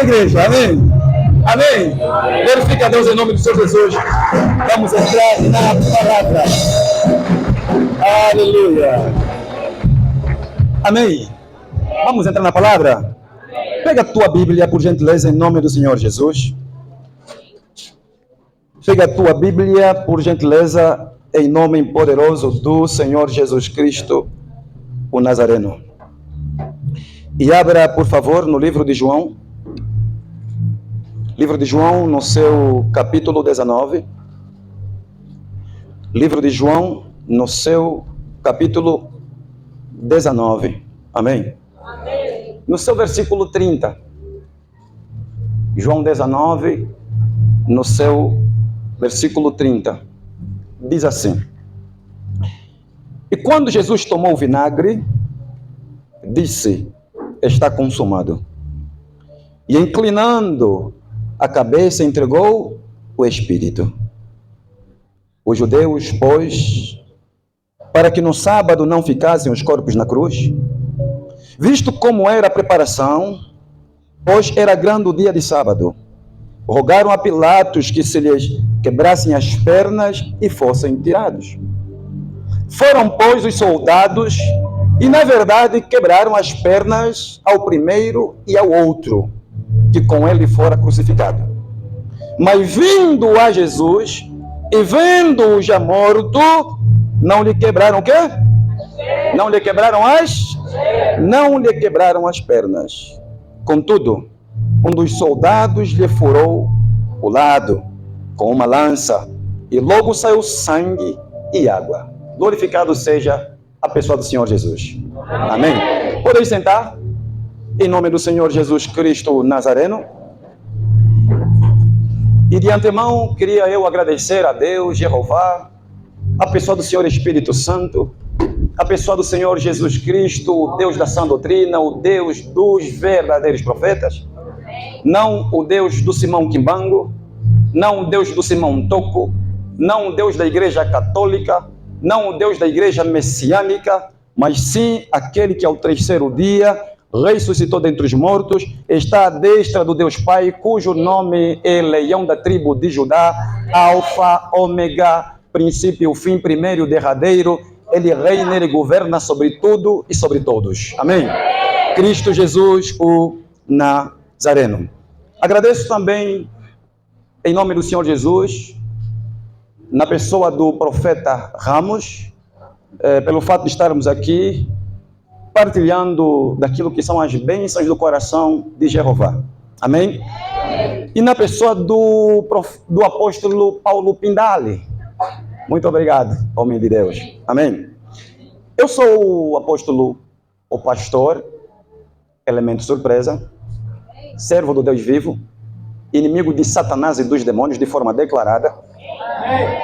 Igreja, amém? Amém? Glorifica a Deus em nome do Senhor Jesus. Vamos entrar na palavra. Aleluia. Amém? Vamos entrar na palavra? Pega a tua Bíblia, por gentileza, em nome do Senhor Jesus. Pega a tua Bíblia, por gentileza, em nome poderoso do Senhor Jesus Cristo, o Nazareno. E abra, por favor, no livro de João. Livro de João, no seu capítulo 19. Livro de João, no seu capítulo 19. Amém? Amém. No seu versículo 30. João 19, no seu versículo 30. Diz assim: E quando Jesus tomou o vinagre, disse: Está consumado. E inclinando a cabeça, entregou o Espírito. Os judeus, pois, para que no sábado não ficassem os corpos na cruz, visto como era a preparação, pois era grande o dia de sábado, rogaram a Pilatos que se lhes quebrassem as pernas e fossem tirados. Foram, pois, os soldados e, na verdade, quebraram as pernas ao primeiro e ao outro, que com ele fora crucificado. Mas vindo a Jesus e vendo-o já morto, não lhe quebraram o quê? Não lhe quebraram as pernas. Contudo, um dos soldados lhe furou o lado com uma lança, e logo saiu sangue e água. Glorificado seja a pessoa do Senhor Jesus. Amém? Podeis sentar? Em nome do Senhor Jesus Cristo Nazareno. E de antemão, queria eu agradecer a Deus, Jeová, a pessoa do Senhor Espírito Santo, a pessoa do Senhor Jesus Cristo, o Deus da sã doutrina, o Deus dos verdadeiros profetas, não o Deus do Simão Quimbango, não o Deus do Simão Toco, não o Deus da Igreja Católica, não o Deus da Igreja Messiânica, mas sim aquele que ao terceiro dia ressuscitou dentre os mortos, está à destra do Deus Pai, cujo nome é Leão da tribo de Judá, Alfa, Ômega, princípio, fim, primeiro e derradeiro. Ele reina, ele governa sobre tudo e sobre todos. Amém? Cristo Jesus, o Nazareno. Agradeço também, em nome do Senhor Jesus, na pessoa do profeta Ramos, pelo fato de estarmos aqui partilhando daquilo que são as bênçãos do coração de Jeová. Amém? E na pessoa do apóstolo Paulo Pindale. Muito obrigado, homem de Deus. Amém? Eu sou o apóstolo, o pastor, elemento surpresa, servo do Deus vivo, inimigo de Satanás e dos demônios de forma declarada,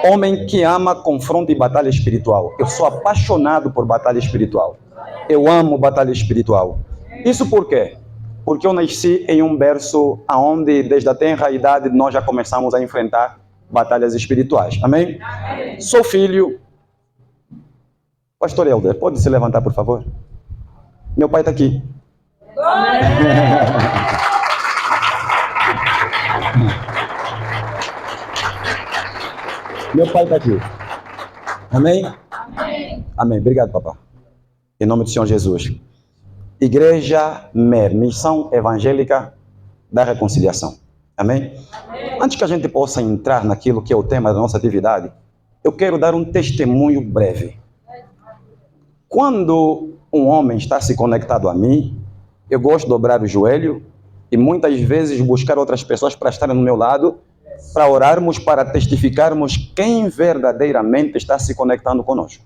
homem que ama confronto e batalha espiritual. Eu sou apaixonado por batalha espiritual. Eu amo batalha espiritual. Isso por quê? Porque eu nasci em um berço onde, desde a tenra idade, nós já começamos a enfrentar batalhas espirituais. Amém? Amém. Sou filho. Pastor Helder, pode se levantar, por favor? Meu pai está aqui. Meu pai está aqui. Amém? Amém. Amém. Obrigado, papá. Em nome do Senhor Jesus. Igreja MER, Missão Evangélica da Reconciliação. Amém? Amém? Antes que a gente possa entrar naquilo que é o tema da nossa atividade, eu quero dar um testemunho breve. Quando um homem está se conectado a mim, eu gosto de dobrar o joelho e muitas vezes buscar outras pessoas para estarem no meu lado, para orarmos, para testificarmos quem verdadeiramente está se conectando conosco.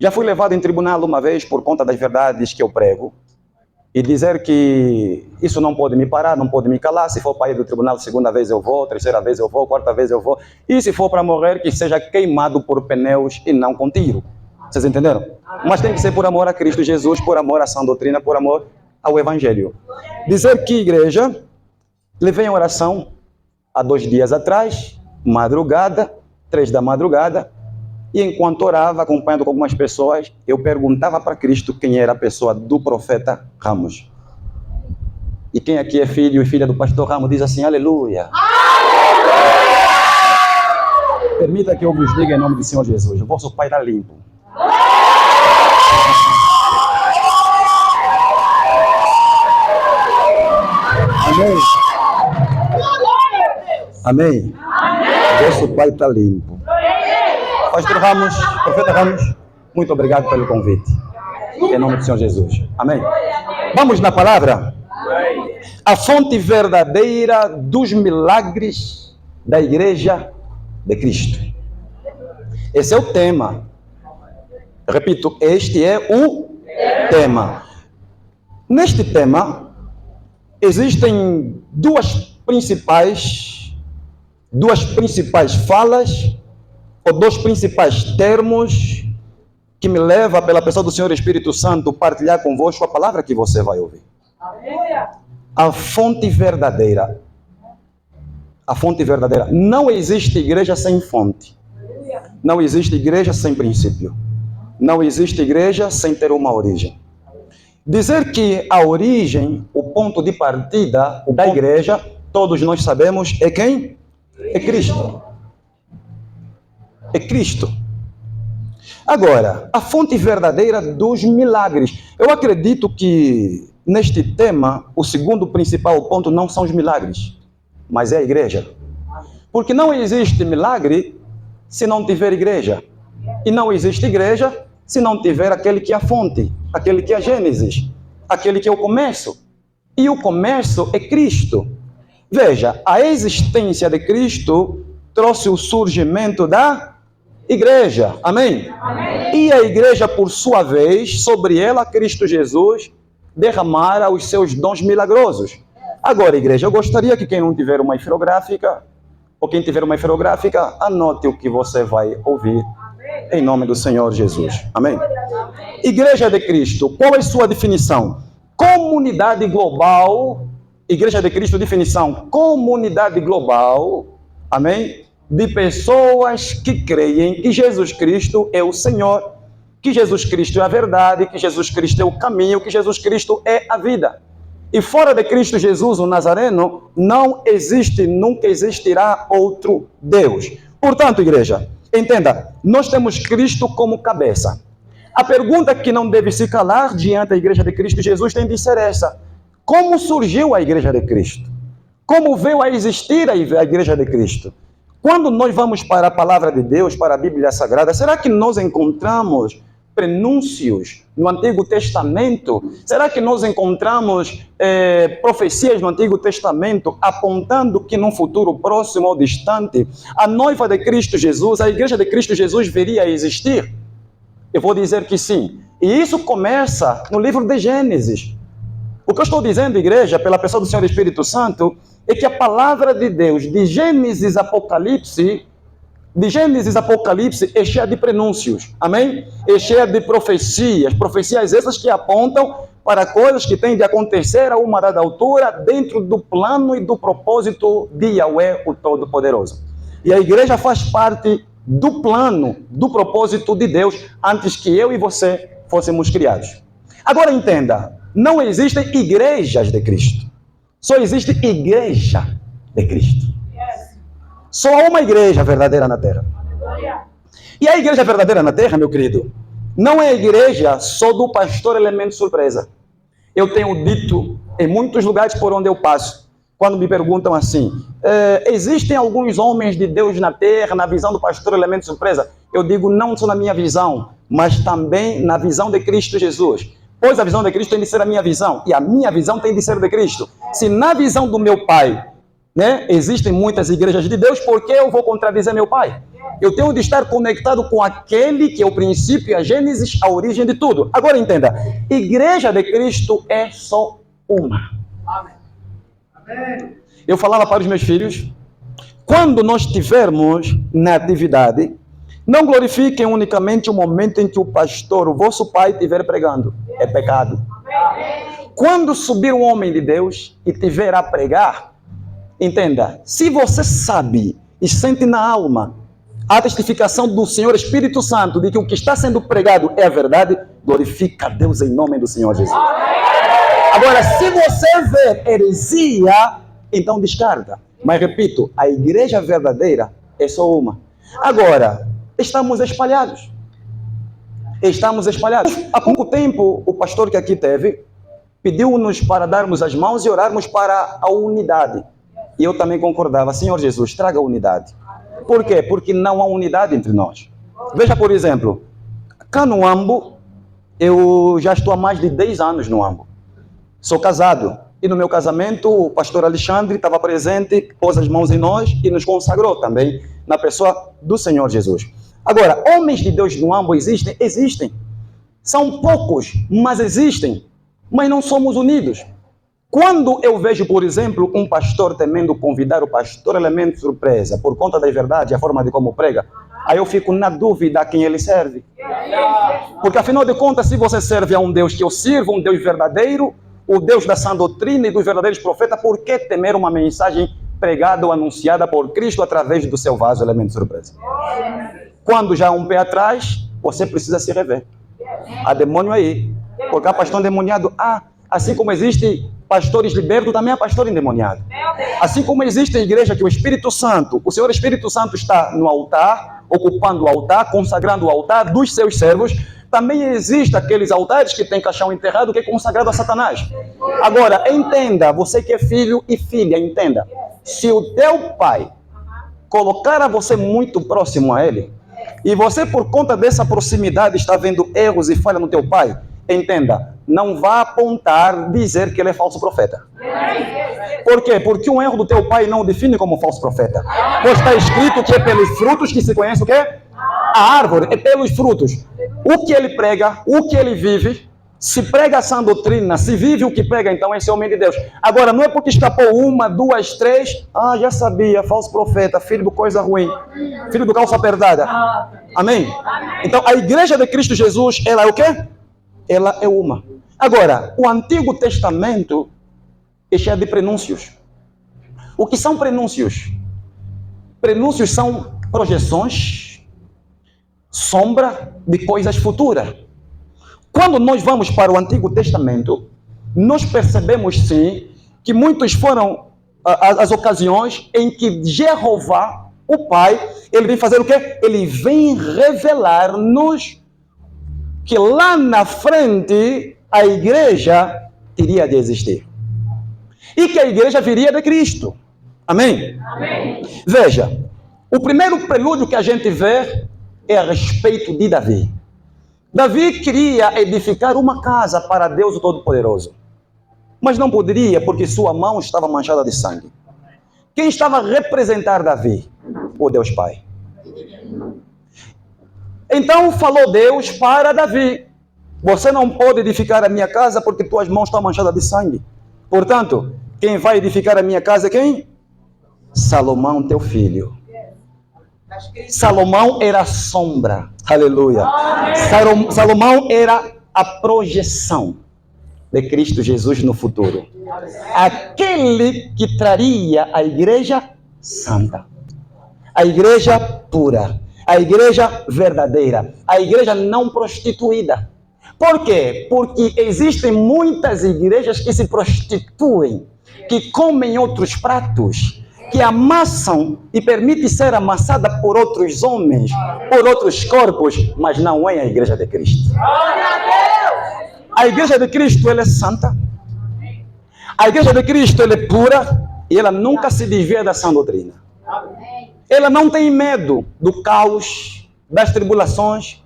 Já fui levado em tribunal uma vez por conta das verdades que eu prego e dizer que isso não pode me parar, não pode me calar. Se for para ir do tribunal, segunda vez eu vou, terceira vez eu vou, quarta vez eu vou. E se for para morrer, que seja queimado por pneus e não com tiro. Vocês entenderam? Mas tem que ser por amor a Cristo Jesus, por amor à sã doutrina, por amor ao Evangelho. Dizer que, igreja, levei em oração há 2 dias atrás, madrugada, 3 da madrugada, e enquanto orava, acompanhado com algumas pessoas, eu perguntava para Cristo quem era a pessoa do profeta Ramos. E quem aqui é filho e filha do pastor Ramos diz assim, aleluia. Permita que eu vos diga em nome do Senhor Jesus, o vosso Pai está limpo. Amém. Amém. Vosso Pai está limpo. Pastor Ramos, profeta Ramos, muito obrigado pelo convite. Em nome do Senhor Jesus. Amém. Vamos na palavra. A fonte verdadeira dos milagres da Igreja de Cristo. Esse é o tema. Repito, este é o tema. Neste tema, existem duas principais falas, ou dois principais termos, que me leva pela pessoa do Senhor Espírito Santo partilhar convosco a palavra que você vai ouvir. A fonte verdadeira. A fonte verdadeira. Não existe igreja sem fonte. Não existe igreja sem princípio. Não existe igreja sem ter uma origem. Dizer que a origem, o ponto de partida da igreja, todos nós sabemos, é quem? É Cristo. É Cristo. Agora, a fonte verdadeira dos milagres. Eu acredito que neste tema, o segundo principal ponto não são os milagres, mas é a igreja. Porque não existe milagre se não tiver igreja. E não existe igreja se não tiver aquele que é a fonte, aquele que é a Gênesis, aquele que é o começo. E o começo é Cristo. Veja, a existência de Cristo trouxe o surgimento da igreja. Amém? Amém? E a igreja, por sua vez, sobre ela, Cristo Jesus, derramara os seus dons milagrosos. Agora, igreja, eu gostaria que quem não tiver uma esferográfica, ou quem tiver uma esferográfica, anote o que você vai ouvir, em nome do Senhor Jesus. Amém? Igreja de Cristo, qual é sua definição? Comunidade global. Igreja de Cristo, definição, comunidade global, amém? De pessoas que creem que Jesus Cristo é o Senhor, que Jesus Cristo é a verdade, que Jesus Cristo é o caminho, que Jesus Cristo é a vida. E fora de Cristo Jesus, o Nazareno, não existe, nunca existirá outro Deus. Portanto, igreja, entenda, nós temos Cristo como cabeça. A pergunta que não deve se calar diante da igreja de Cristo Jesus tem de ser essa: como surgiu a igreja de Cristo? Como veio a existir a igreja de Cristo? Quando nós vamos para a palavra de Deus, para a Bíblia Sagrada, será que nós encontramos prenúncios no Antigo Testamento? Será que nós encontramos profecias no Antigo Testamento apontando que num futuro próximo ou distante, a noiva de Cristo Jesus, a igreja de Cristo Jesus viria a existir? Eu vou dizer que sim. E isso começa no livro de Gênesis. O que eu estou dizendo, igreja, pela pessoa do Senhor Espírito Santo, é que a palavra de Deus, de Gênesis Apocalipse, é cheia de prenúncios, amém? É cheia de profecias, profecias essas que apontam para coisas que têm de acontecer a uma dada altura dentro do plano e do propósito de Yahweh, o Todo-Poderoso. E a igreja faz parte do plano, do propósito de Deus, antes que eu e você fôssemos criados. Agora entenda, não existem igrejas de Cristo. Só existe igreja de Cristo. Só há uma igreja verdadeira na terra. E a igreja verdadeira na terra, meu querido, não é a igreja só do pastor elemento surpresa. Eu tenho dito em muitos lugares por onde eu passo, quando me perguntam assim, existem alguns homens de Deus na terra, na visão do pastor elemento surpresa? Eu digo, não só na minha visão, mas também na visão de Cristo Jesus. Pois a visão de Cristo tem de ser a minha visão, e a minha visão tem de ser de Cristo. Se na visão do meu pai, existem muitas igrejas de Deus, por que eu vou contradizer meu pai? Eu tenho de estar conectado com aquele que é o princípio, a Gênesis, a origem de tudo. Agora entenda, igreja de Cristo é só uma. Amém. Eu falava para os meus filhos, quando nós estivermos na atividade, não glorifiquem unicamente o momento em que o pastor, o vosso pai, estiver pregando. É pecado. Quando subir um homem de Deus e estiver a pregar, entenda, se você sabe e sente na alma a testificação do Senhor Espírito Santo de que o que está sendo pregado é a verdade, glorifica a Deus em nome do Senhor Jesus. Agora, se você vê heresia, então descarta. Mas repito, a igreja verdadeira é só uma. Agora, estamos espalhados. Estamos espalhados. Há pouco tempo, o pastor que aqui teve pediu-nos para darmos as mãos e orarmos para a unidade. E eu também concordava. Senhor Jesus, traga a unidade. Por quê? Porque não há unidade entre nós. Veja, por exemplo, cá no Ambo, eu já estou há mais de 10 anos no Ambo. Sou casado. E no meu casamento, o pastor Alexandre estava presente, pôs as mãos em nós e nos consagrou também na pessoa do Senhor Jesus. Agora, homens de Deus no Ambo existem? Existem. São poucos, mas existem. Mas não somos unidos. Quando eu vejo, por exemplo, um pastor temendo convidar o pastor Elemento Surpresa por conta da verdade, a forma de como prega, aí eu fico na dúvida a quem ele serve. Porque afinal de contas, se você serve a um Deus que eu sirvo, um Deus verdadeiro, o Deus da sã doutrina e dos verdadeiros profetas, por que temer uma mensagem pregada ou anunciada por Cristo através do seu vaso Elemento Surpresa? Quando já há um pé atrás, você precisa se rever. Há demônio aí. Porque há pastor endemoniado. Assim como existe pastores libertos, também há pastor endemoniado. Assim como existe a igreja que o Espírito Santo, o Senhor Espírito Santo está no altar, ocupando o altar, consagrando o altar dos seus servos, também existe aqueles altares que tem caixão enterrado que é consagrado a Satanás. Agora, entenda, você que é filho e filha, entenda. Se o teu pai colocar a você muito próximo a ele, e você por conta dessa proximidade está vendo erros e falhas no teu pai, entenda, não vá apontar, dizer que ele é falso profeta. Por quê? Porque um erro do teu pai não o define como falso profeta. Pois está escrito que é pelos frutos que se conhece o quê? A árvore, é pelos frutos. O que ele prega, o que ele vive, se prega a sã doutrina, se vive o que prega, então esse é homem de Deus. Agora, não é porque escapou uma, duas, três, já sabia, falso profeta, filho do coisa ruim, filho do calça apertada. Amém? Então, a igreja de Cristo Jesus, ela é o quê? Ela é uma. Agora, o Antigo Testamento é cheio de prenúncios. O que são prenúncios? Prenúncios são projeções, sombra de coisas futuras. Quando nós vamos para o Antigo Testamento, nós percebemos sim que muitos foram as ocasiões em que Jeová, o Pai, ele vem fazer o quê? Ele vem revelar-nos que lá na frente a igreja teria de existir. E que a igreja viria de Cristo. Amém? Amém. Veja, o primeiro prelúdio que a gente vê é a respeito de Davi. Davi queria edificar uma casa para Deus o Todo-Poderoso. Mas não poderia porque sua mão estava manchada de sangue. Quem estava a representar Davi? O Deus Pai. Então falou Deus para Davi: você não pode edificar a minha casa porque tuas mãos estão manchadas de sangue. Portanto, quem vai edificar a minha casa é quem? Salomão, teu filho. Salomão era a sombra. Aleluia. Salomão era a projeção de Cristo Jesus no futuro. Aquele que traria a igreja santa, a igreja pura, a igreja verdadeira, a igreja não prostituída. Por quê? Porque existem muitas igrejas que se prostituem, que comem outros pratos, que amassam e permitem ser amassada por outros homens, por outros corpos, mas não é a igreja de Cristo. A igreja de Cristo, ela é santa. A igreja de Cristo, ela é pura e ela nunca se desvia da sã doutrina. Ela não tem medo do caos, das tribulações,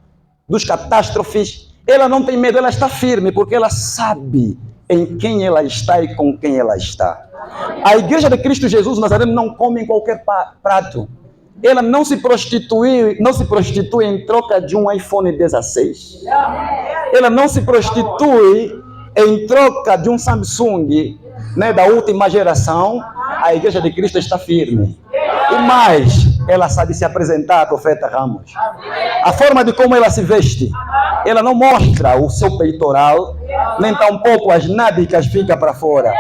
dos catástrofes. Ela não tem medo, ela está firme, porque ela sabe em quem ela está e com quem ela está. A igreja de Cristo Jesus Nazareno não come em qualquer prato. Ela não se prostitui em troca de um iPhone 16. Ela não se prostitui em troca de um Samsung, da última geração. A igreja de Cristo está firme. E mais, ela sabe se apresentar, profeta Ramos. A forma de como ela se veste, ela não mostra o seu peitoral, nem tampouco as nádegas ficam para fora.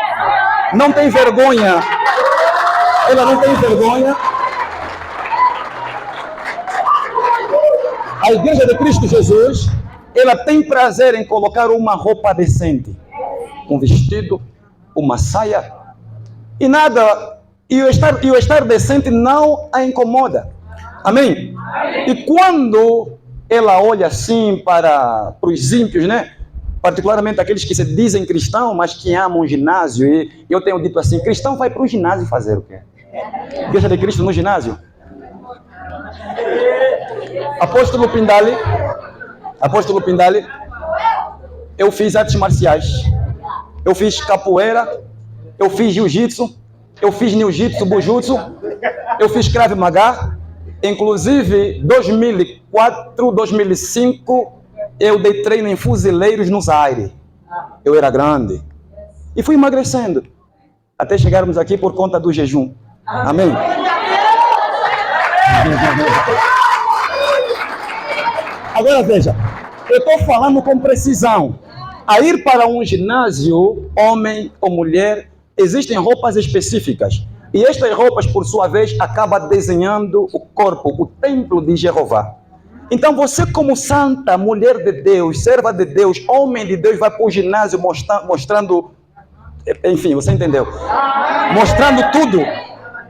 Não tem vergonha. Ela não tem vergonha. A igreja de Cristo Jesus, ela tem prazer em colocar uma roupa decente. um vestido, uma saia, e nada, e o estar decente não a incomoda. Amém? E quando ela olha assim para os ímpios, né? Particularmente aqueles que se dizem cristãos, mas que amam o ginásio, e eu tenho dito assim, cristão vai para o ginásio fazer o quê? Igreja de Cristo no ginásio? Apóstolo Pindale, eu fiz artes marciais, eu fiz capoeira, eu fiz jiu-jitsu, eu fiz ninjitsu, bujutsu, eu fiz Krav Maga, inclusive 2004, 2005, eu dei treino em fuzileiros no Zaire. Eu era grande. E fui emagrecendo. Até chegarmos aqui por conta do jejum. Amém? Agora veja, eu estou falando com precisão. A ir para um ginásio, homem ou mulher, existem roupas específicas. E estas roupas, por sua vez, acabam desenhando o corpo, o templo de Jeová. Então você, como santa, mulher de Deus, serva de Deus, homem de Deus, vai para o ginásio mostrando, enfim, você entendeu? Mostrando tudo.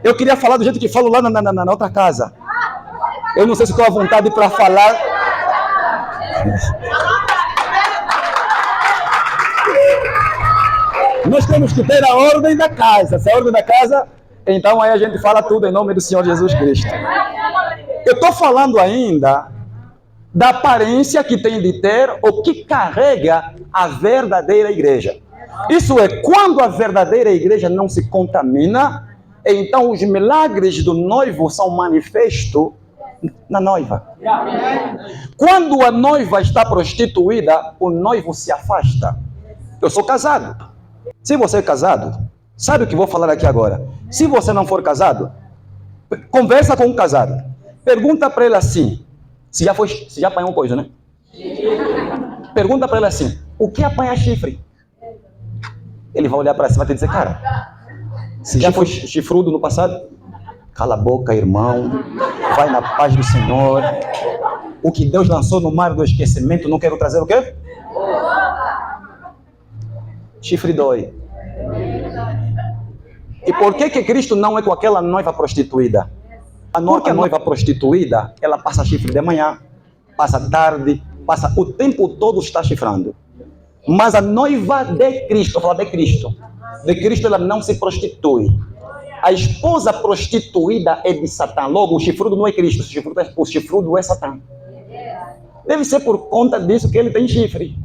Eu queria falar do jeito que falo lá na outra casa. Eu não sei se estou à vontade para falar. Nós temos que ter a ordem da casa. Se a ordem da casa, então aí a gente fala tudo em nome do Senhor Jesus Cristo. Eu estou falando ainda da aparência que tem de ter ou que carrega a verdadeira igreja. Isso é, quando a verdadeira igreja não se contamina, então os milagres do noivo são manifestos na noiva. Quando a noiva está prostituída, o noivo se afasta. Eu sou casado. Se você é casado, sabe o que vou falar aqui agora? Se você não for casado, conversa com um casado. Pergunta para ele assim, se já apanhou coisa, né? Pergunta para ele assim, o que apanha chifre? Ele vai olhar para cima e vai dizer, cara, se já foi chifrudo no passado, cala a boca, irmão, vai na paz do Senhor. O que Deus lançou no mar do esquecimento, não quero trazer o quê? Chifre dói. E por que Cristo não é com aquela noiva prostituída? A noiva prostituída, ela passa chifre de manhã, passa tarde, passa o tempo todo está chifrando. Mas a noiva de Cristo, vou falar de Cristo ela não se prostitui. A esposa prostituída é de Satã. Logo, o chifrudo não é Cristo, o chifrudo é Satã. Deve ser por conta disso que ele tem chifre.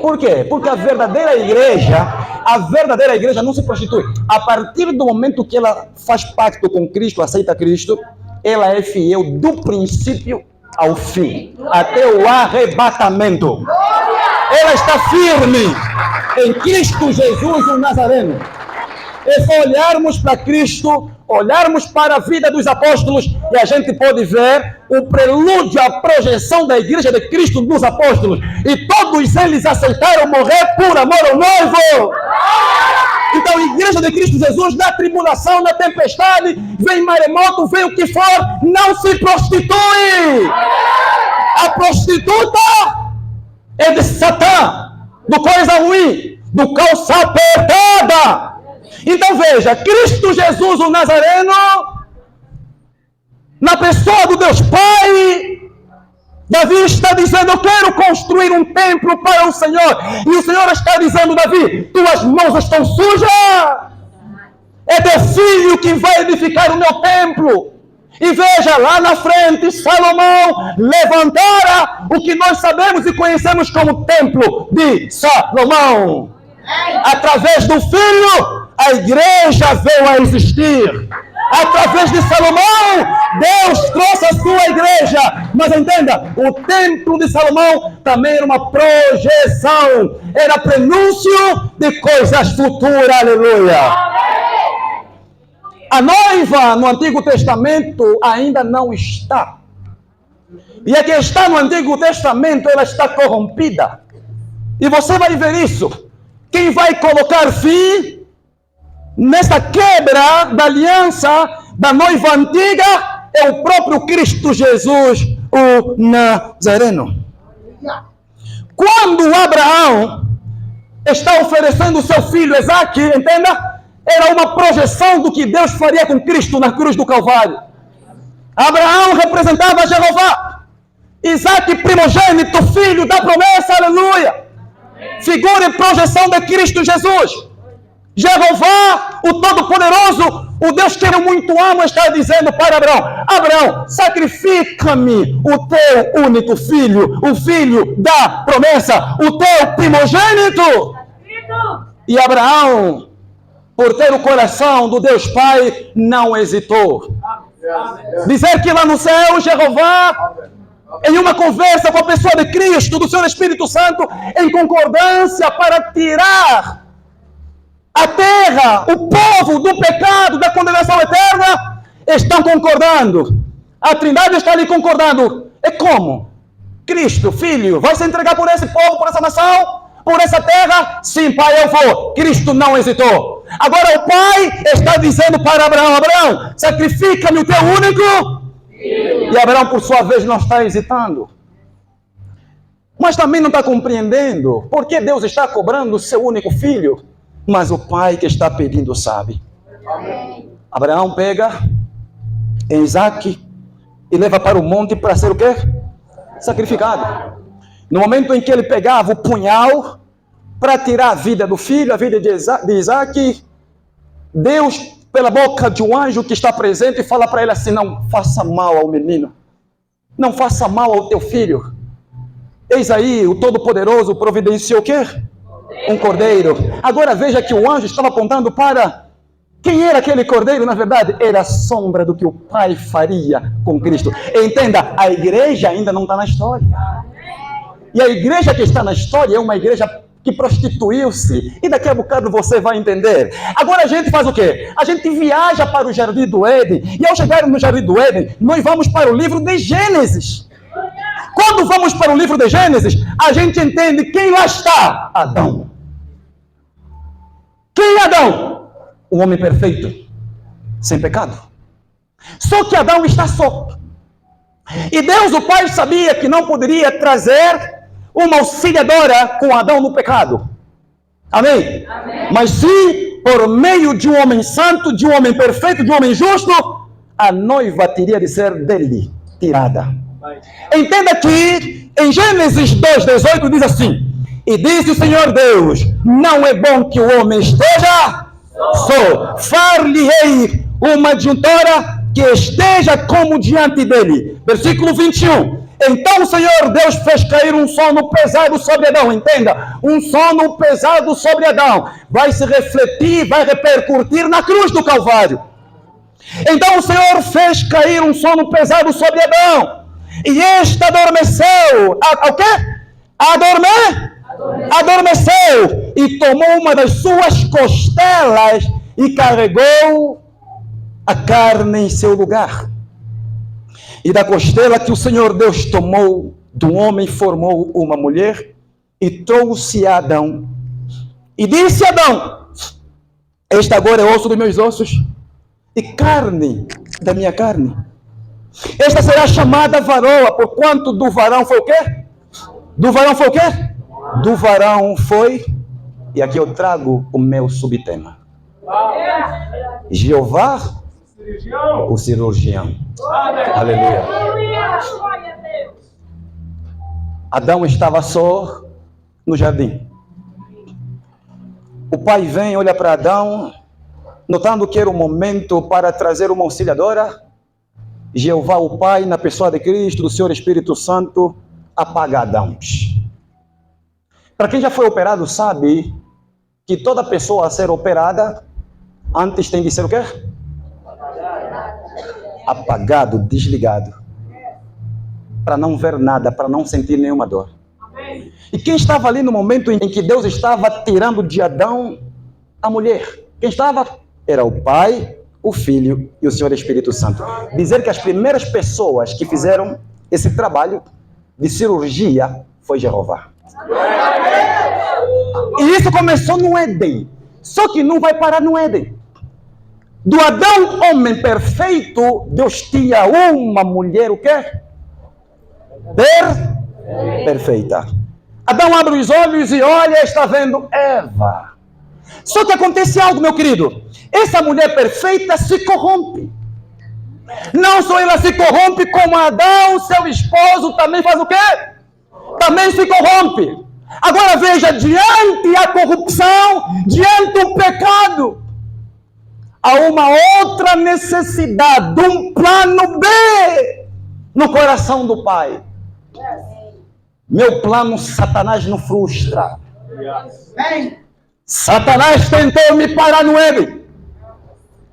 Por quê? Porque a verdadeira igreja não se prostitui. A partir do momento que ela faz pacto com Cristo, aceita Cristo, ela é fiel do princípio ao fim, até o arrebatamento. Ela está firme em Cristo Jesus, o Nazareno. É só olharmos para Cristo, olharmos para a vida dos apóstolos e a gente pode ver o prelúdio à projeção da igreja de Cristo nos apóstolos. E todos eles aceitaram morrer por amor ao noivo. Então a igreja de Cristo Jesus, na tribulação, na tempestade, vem maremoto, vem o que for, não se prostitui. A prostituta é de Satã, do coisa ruim, do calça apertada. Então veja, Cristo Jesus, o Nazareno, na pessoa do Deus Pai, Davi está dizendo, eu quero construir um templo para o Senhor. E o Senhor está dizendo, Davi, tuas mãos estão sujas. É teu filho que vai edificar o meu templo. E veja, lá na frente, Salomão levantara o que nós sabemos e conhecemos como templo de Salomão. Através do filho, a igreja veio a existir. Através de Salomão, Deus trouxe a sua igreja. Mas entenda, o templo de Salomão também era uma projeção. Era prenúncio de coisas futuras. Aleluia. A noiva no Antigo Testamento ainda não está. E a que está no Antigo Testamento, ela está corrompida. E você vai ver isso. Quem vai colocar fim nessa quebra da aliança da noiva antiga é o próprio Cristo Jesus, o Nazareno. Quando Abraão está oferecendo o seu filho Isaque, entenda? Era uma projeção do que Deus faria com Cristo na cruz do Calvário. Abraão representava Jeová. Isaque, primogênito, filho da promessa, aleluia. Figura e projeção de Cristo Jesus. Jeová, o Todo-Poderoso, o Deus que eu muito amo, está dizendo para Abraão: Abraão, sacrifica-me o teu único filho, o filho da promessa, o teu primogênito. E Abraão, por ter o coração do Deus Pai, não hesitou. Dizer que lá no céu, Jeová, em uma conversa com a pessoa de Cristo, do Senhor Espírito Santo, em concordância para tirar a terra, o povo do pecado, da condenação eterna, estão concordando. A Trindade está ali concordando. É como? Cristo, Filho, vai se entregar por esse povo, por essa nação, por essa terra? Sim, Pai, eu vou. Cristo não hesitou. Agora o Pai está dizendo para Abraão: Abraão, sacrifica-me o teu único. E Abraão, por sua vez, não está hesitando. Mas também não está compreendendo por que Deus está cobrando o seu único filho. Mas o Pai que está pedindo sabe. Amém. Abraão pega Isaque e leva para o monte para ser o quê? Sacrificado. No momento em que ele pegava o punhal para tirar a vida do filho, a vida de Isaque, Deus, pela boca de um anjo que está presente, fala para ele assim: não faça mal ao menino. Não faça mal ao teu filho. Eis aí, o Todo-Poderoso providenciou o quê? Um cordeiro. Agora veja que o anjo estava apontando para quem era aquele cordeiro. Na verdade, era a sombra do que o Pai faria com Cristo. Entenda, a igreja ainda não está na história. E a igreja que está na história é uma igreja que prostituiu-se. E daqui a bocado você vai entender. Agora a gente faz o quê? A gente viaja para o Jardim do Éden. E ao chegar no Jardim do Éden, nós vamos para o livro de Gênesis. Quando vamos para o livro de Gênesis, a gente entende quem lá está: Adão. Quem é Adão? O homem perfeito, sem pecado. Só que Adão está só. E Deus, o Pai, sabia que não poderia trazer uma auxiliadora com Adão no pecado. Amém? Amém. Mas sim, por meio de um homem santo, de um homem perfeito, de um homem justo, a noiva teria de ser dele tirada. Entenda que em Gênesis 2:18 diz assim: e disse o Senhor Deus: não é bom que o homem esteja só. Far-lhe-ei uma adjuntora que esteja como diante dele. Versículo 21. Então o Senhor Deus fez cair um sono pesado sobre Adão. Entenda, um sono pesado sobre Adão vai se refletir, vai repercutir na cruz do Calvário. Então o Senhor fez cair um sono pesado sobre Adão. E este adormeceu. O quê? Adormeceu. E tomou uma das suas costelas e carregou a carne em seu lugar. E da costela que o Senhor Deus tomou do homem, formou uma mulher e trouxe a Adão. E disse a Adão: este agora é osso dos meus ossos e carne da minha carne. Esta será chamada varoa, porquanto do varão foi o quê? Do varão foi o quê? Do varão foi, e aqui eu trago o meu subtema: Jeová, o cirurgião. Aleluia. Adão estava só no jardim. O pai vem, olha para Adão, notando que era o momento para trazer uma auxiliadora. Jeová, o Pai, na pessoa de Cristo, do Senhor Espírito Santo, apaga Adão. Para quem já foi operado, sabe que toda pessoa a ser operada, antes tem de ser o quê? Apagado, desligado. Para não ver nada, para não sentir nenhuma dor. E quem estava ali no momento em que Deus estava tirando de Adão a mulher? Quem estava? Era o Pai, o Filho e o Senhor Espírito Santo. Dizer que as primeiras pessoas que fizeram esse trabalho de cirurgia foi Jeová. E isso começou no Éden. Só que não vai parar no Éden. Do Adão, homem perfeito, Deus tinha uma mulher, o quê? Perfeita. Adão abre os olhos e olha, está vendo Eva. Só que acontece algo, meu querido. Essa mulher perfeita se corrompe. Não só ela se corrompe, como Adão, seu esposo, também faz o quê? Também se corrompe. Agora veja, diante a corrupção, diante do pecado, há uma outra necessidade, de um plano B no coração do Pai. Meu plano Satanás não frustra. Satanás tentou me parar no Éden,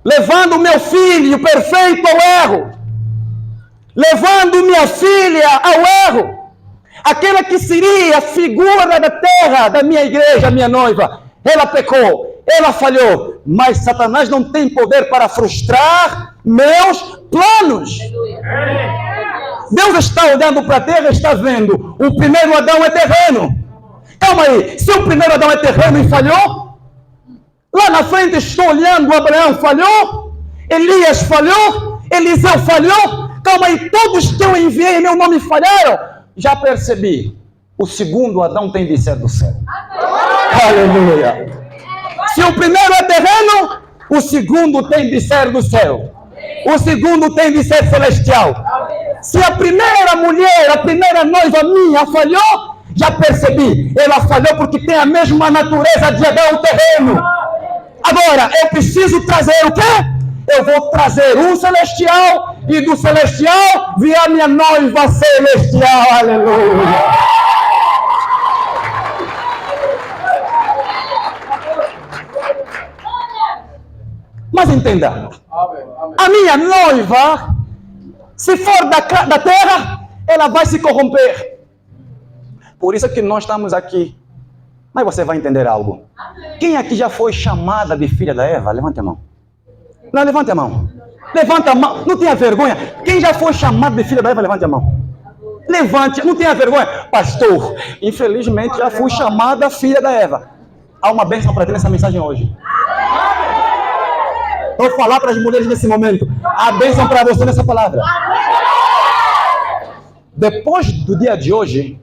levando meu filho perfeito ao erro, levando minha filha ao erro, aquela que seria a figura da terra, da minha igreja, minha noiva. Ela pecou, ela falhou, mas Satanás não tem poder para frustrar meus planos. Deus está olhando para a terra e está vendo, o primeiro Adão é terreno. Calma aí, se o primeiro Adão é terreno e falhou, lá na frente estou olhando, Abraão falhou, Elias falhou, Eliseu falhou, calma aí, todos que eu enviei em meu nome falharam. Já percebi, o segundo Adão tem de ser do céu. Aleluia. Se o primeiro é terreno, o segundo tem de ser do céu. O segundo tem de ser celestial. Se a primeira mulher, a primeira noiva minha falhou, já percebi, ela falhou porque tem a mesma natureza de Adão, terreno. Agora, eu preciso trazer o quê? Eu vou trazer um celestial, e do celestial virá minha noiva celestial. Aleluia. Mas entenda, a minha noiva, se for da terra, ela vai se corromper. Por isso que nós estamos aqui. Mas você vai entender algo. Quem aqui já foi chamada de filha da Eva? Levante a mão. Não, levante a mão. Levanta a mão. Não tenha vergonha. Quem já foi chamado de filha da Eva, levante a mão. Levante. Não tenha vergonha. Pastor, infelizmente já fui chamada filha da Eva. Há uma bênção para ter nessa mensagem hoje. Vou falar para as mulheres nesse momento. A bênção para você nessa palavra. Depois do dia de hoje,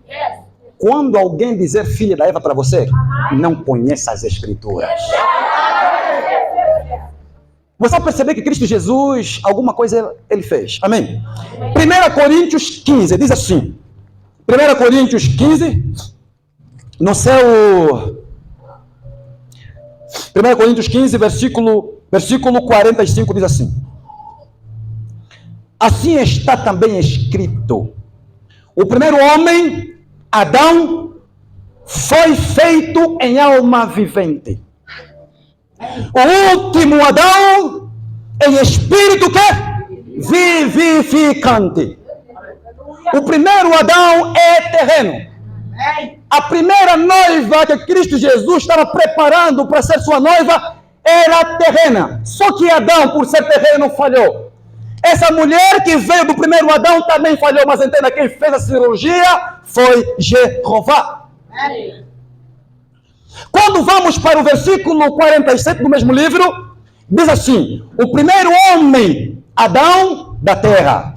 quando alguém dizer filha da Eva para você, não conheça as Escrituras. Você vai perceber que Cristo Jesus, alguma coisa ele fez. Amém? 1 Coríntios 15, diz assim. 1 Coríntios 15, no seu... 1 Coríntios 15, versículo 45, diz assim. Assim está também escrito. O primeiro homem, Adão, foi feito em alma vivente. O último Adão, em espírito que? Vivificante. O primeiro Adão é terreno. A primeira noiva que Cristo Jesus estava preparando para ser sua noiva era terrena. Só que Adão, por ser terreno, falhou. Essa mulher que veio do primeiro Adão também falhou, mas entenda, quem fez a cirurgia foi Jeová. Quando vamos para o versículo 47 do mesmo livro, diz assim: o primeiro homem, Adão, da terra,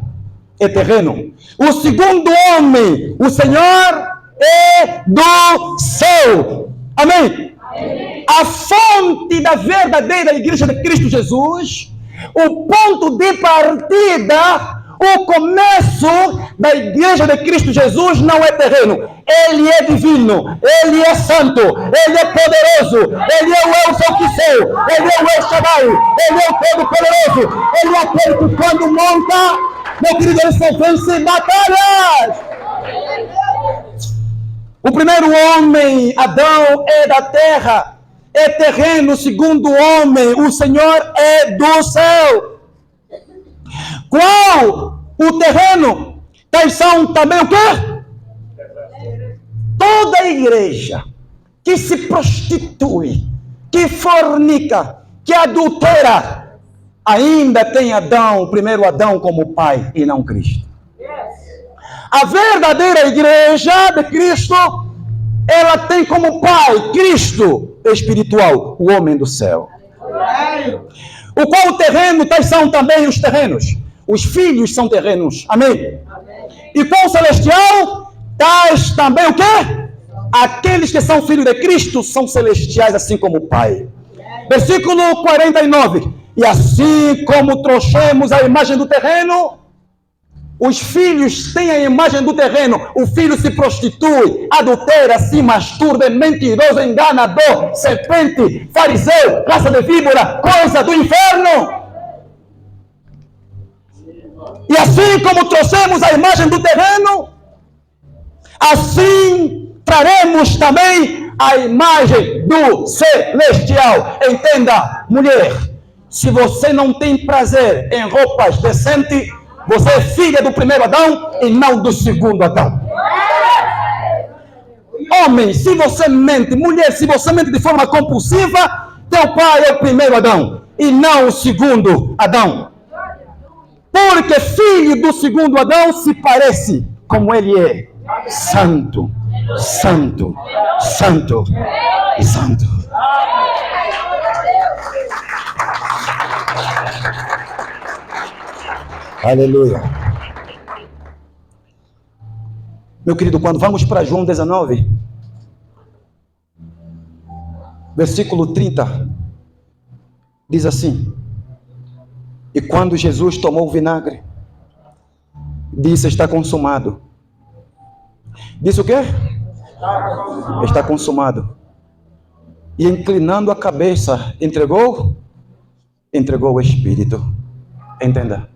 é terreno. O segundo homem, o Senhor, é do céu. Amém? Amém. A fonte da verdadeira igreja de Cristo Jesus, o ponto de partida, o começo da igreja de Cristo Jesus não é terreno. Ele é divino, ele é santo, ele é poderoso, ele é o eu sou que sou, ele é o El Shaddai, ele é o Todo-Poderoso, ele é aquele que quando monta, meu querido, ele só vence batalhas. O primeiro homem, Adão, é da terra, é terreno. O segundo homem, o Senhor, é do céu. Qual o terreno? Tais são também o quê? Toda a igreja que se prostitui, que fornica, que adultera, ainda tem Adão, o primeiro Adão, como pai e não Cristo. A verdadeira igreja de Cristo, ela tem como pai Cristo espiritual, o homem do céu. O qual o terreno, tais são também os terrenos. Os filhos são terrenos. Amém? E qual o celestial, tais também o quê? Aqueles que são filhos de Cristo são celestiais, assim como o Pai. Versículo 49. E assim como trouxemos a imagem do terreno, os filhos têm a imagem do terreno. O filho se prostitui, adultera, se masturba, é mentiroso, enganador, serpente, fariseu, raça de víbora, coisa do inferno. E assim como trouxemos a imagem do terreno, assim traremos também a imagem do celestial. Entenda, mulher, se você não tem prazer em roupas decentes, você é filha do primeiro Adão e não do segundo Adão. Homem, se você mente, mulher, se você mente de forma compulsiva, teu pai é o primeiro Adão e não o segundo Adão. Porque filho do segundo Adão se parece como ele é. Santo, santo, santo e santo. Aleluia. Meu querido, quando vamos para João 19, versículo 30, diz assim: e quando Jesus tomou o vinagre, disse: está consumado. Disse o quê? Está consumado. E inclinando a cabeça, entregou o Espírito. Entenda.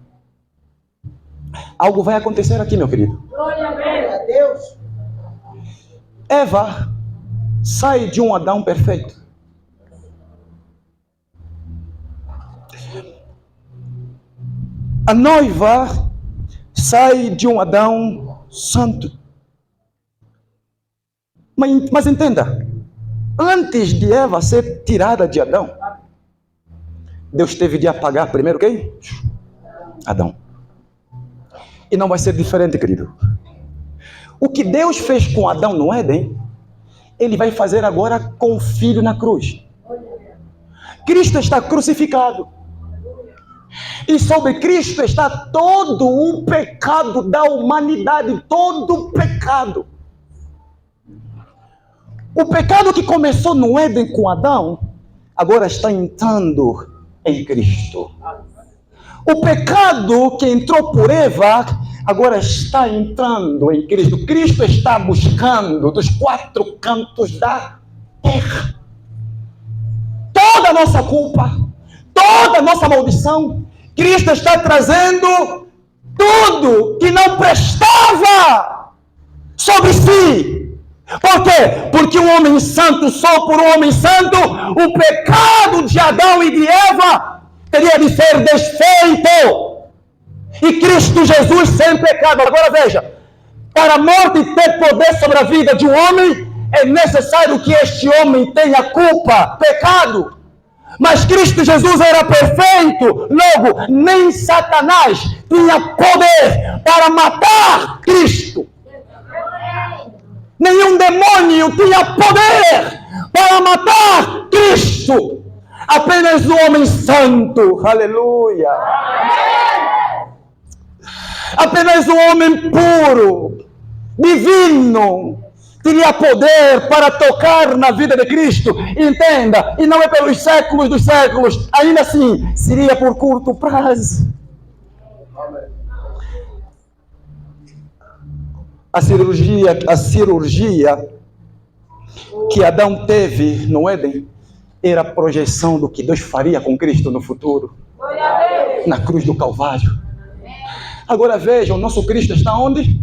Algo vai acontecer aqui, meu querido. Glória a Deus. Eva sai de um Adão perfeito. A noiva sai de um Adão santo. Mas entenda, antes de Eva ser tirada de Adão, Deus teve de apagar primeiro quem? Adão. E não vai ser diferente, querido. O que Deus fez com Adão no Éden, Ele vai fazer agora com o Filho na cruz. Cristo está crucificado. E sobre Cristo está todo o pecado da humanidade, todo o pecado. O pecado que começou no Éden com Adão, agora está entrando em Cristo. O pecado que entrou por Eva, agora está entrando em Cristo. Cristo está buscando dos quatro cantos da terra toda a nossa culpa, toda a nossa maldição. Cristo está trazendo tudo que não prestava sobre si. Por quê? Porque um homem santo, só por um homem santo, o pecado de Adão e de Eva teria de ser desfeito. E Cristo Jesus sem pecado. Agora veja, para a morte ter poder sobre a vida de um homem, é necessário que este homem tenha culpa, pecado. Mas Cristo Jesus era perfeito, logo nem Satanás tinha poder para matar Cristo. Nenhum demônio tinha poder para matar Cristo. Apenas o homem santo, aleluia. Apenas o homem puro, divino, teria poder para tocar na vida de Cristo. Entenda, e não é pelos séculos dos séculos, ainda assim, seria por curto prazo. A cirurgia que Adão teve no Éden era a projeção do que Deus faria com Cristo no futuro, na cruz do Calvário. Agora veja, o nosso Cristo está onde?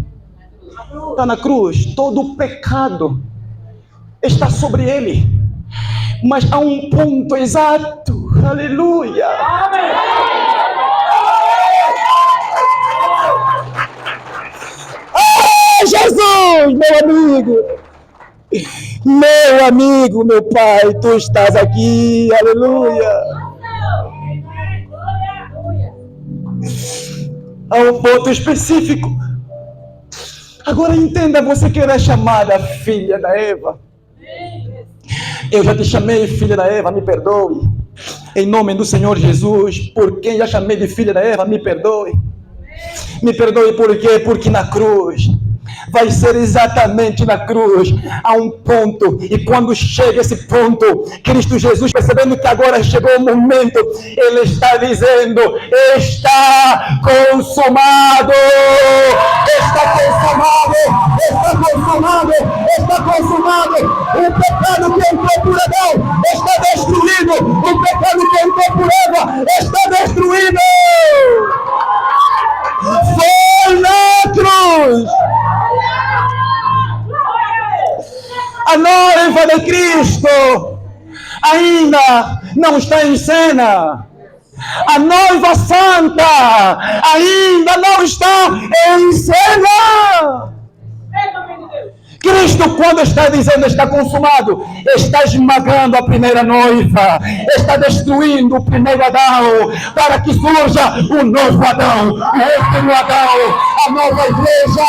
Está na cruz. Todo o pecado está sobre ele, mas há um ponto exato. Aleluia. Jesus, meu amigo, meu Pai, tu estás aqui, aleluia. Há um ponto específico. Agora entenda, você que era chamada filha da Eva. Eu já te chamei filha da Eva, me perdoe. Em nome do Senhor Jesus, por quem já chamei de filha da Eva, me perdoe. Me perdoe por quê? Porque na cruz vai ser exatamente na cruz. Há um ponto, e quando chega esse ponto, Cristo Jesus, percebendo que agora chegou o momento, Ele está dizendo: está consumado! Está consumado! Está consumado! Está consumado! O pecado que entrou por Adão está destruído! O pecado que entrou por Eva está destruído! Foi na cruz! A noiva de Cristo ainda não está em cena. A noiva santa ainda não está em cena. Cristo, quando está dizendo está consumado, está esmagando a primeira noiva, está destruindo o primeiro Adão, para que surja o novo Adão, o último Adão, a nova igreja.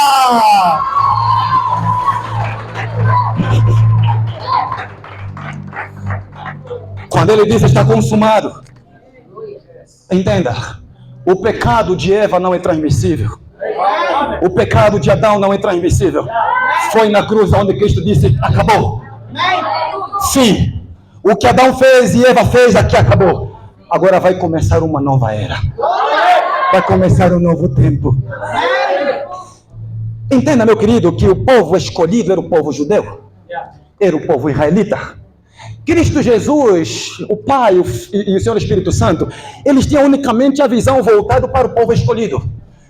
Quando ele diz está consumado, entenda, o pecado de Eva não é transmissível. O pecado de Adão não é transmissível. Foi na cruz onde Cristo disse: acabou. Sim, o que Adão fez e Eva fez aqui acabou. Agora vai começar uma nova era. Vai começar um novo tempo. Entenda, meu querido, que o povo escolhido era o povo judeu. Era o povo israelita. Cristo Jesus, o Pai e o Senhor Espírito Santo, eles tinham unicamente a visão voltada para o povo escolhido.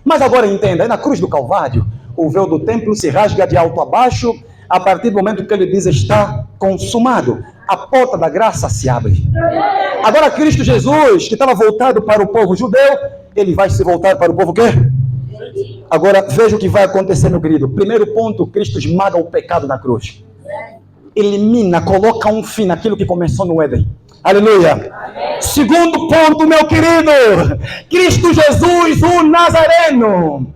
Mas agora entenda, é na cruz do Calvário, o véu do templo se rasga de alto a baixo, a partir do momento que ele diz está consumado. A porta da graça se abre. Agora Cristo Jesus, que estava voltado para o povo judeu, ele vai se voltar para o povo quê? Agora veja o que vai acontecer, meu querido. Primeiro ponto, Cristo esmaga o pecado na cruz. Elimina, coloca um fim naquilo que começou no Éden. Aleluia. Amém. Segundo ponto, meu querido, Cristo Jesus, o Nazareno.